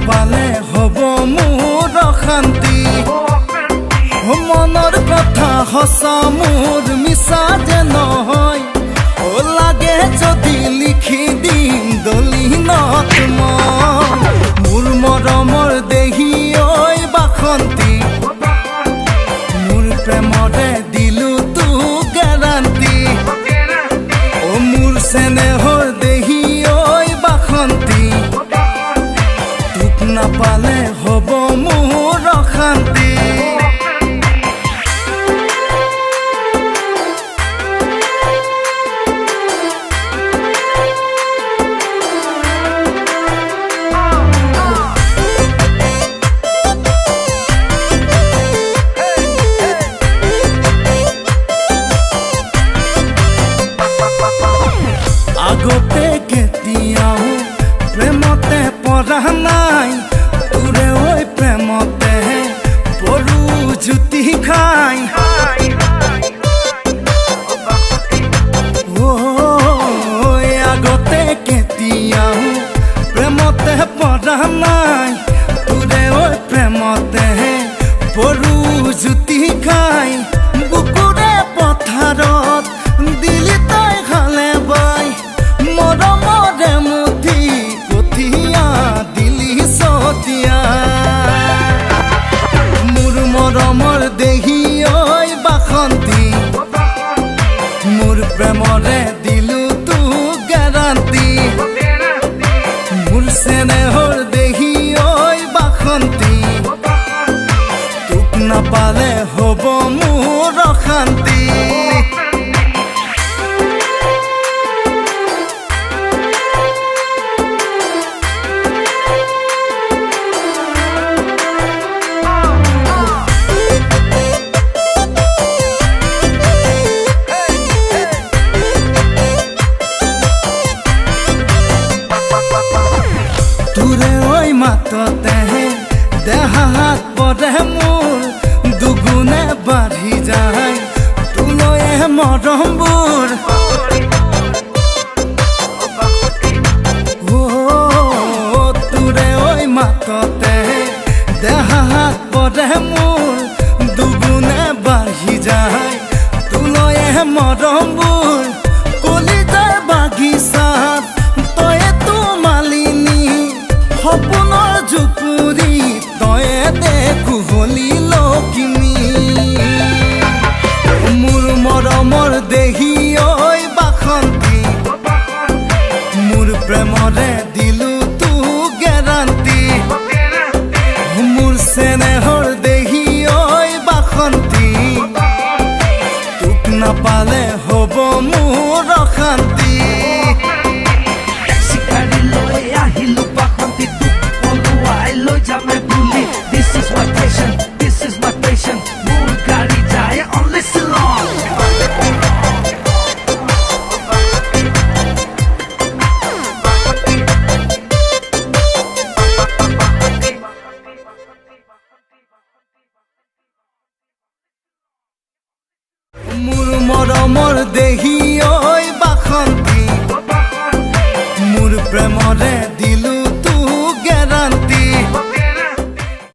নাপালে হব মোৰ অশান্তি মনৰ কথা সঁচা মোৰ মিছা যে নহয় লাগে যদি লিখি দিম দলিনত মোৰ মৰমৰ দেহি ঐ বাসন্তী মোৰ প্ৰেমৰে দিলো তোক গেৰাণ্টি মোৰ চেনেহৰ দেহি ঐ বাসন্তী তোক নাপালে হব মোৰ অশান্তি আগতে কেতিয়াও প্ৰেমতে পৰা নাই তোৰে ঐ প্ৰেমতে পৰু জুতি খাই আগতে কেতিয়াও প্ৰেমতে পৰা নাই তোৰে ঐ প্ৰেমতে পৰু জুতি খাই বুকুৰে পথাৰত দিলি তই খালে বাই মৰমৰে মুঠি কঠিয়া দিলি চতিয়া মোৰ মৰমৰ দেহি ঐ বাসন্তী মোৰ প্ৰেমৰে দিলো তোক গেৰাণ্টি মোৰ চেনেহৰ দেহি ঐ বাসন্তী তোক নাপালে হব মোৰ অশান্তি তোৰে ঐ মাততে দেহাত পৰে মোৰ দুগুণে বাঢ়ি যায় তোলৈয়ে মৰমবোৰ তোৰে ঐ মাততে দেহাত পৰে মোৰ দুগুণে বাঢ়ি যায় তোলৈয়ে মৰমবোৰ কলিজাৰ বাগিচাত তয়ে তো মালিনী সপোনৰ জুপুৰি তয়ে দেখো হলি লখিমী মোৰ মৰমৰ দেহি ঐ বাসন্তী মোৰ প্ৰেমৰে দিলো তোক গেৰাণ্টি মোৰ চেনেহৰ দেহি ঐ বাসন্তী তোক নাপালে হব মোৰ অশান্তি This is my passion, this is my passion. Moon Kari Jaya on listen long. মোৰ মৰমৰ দেহি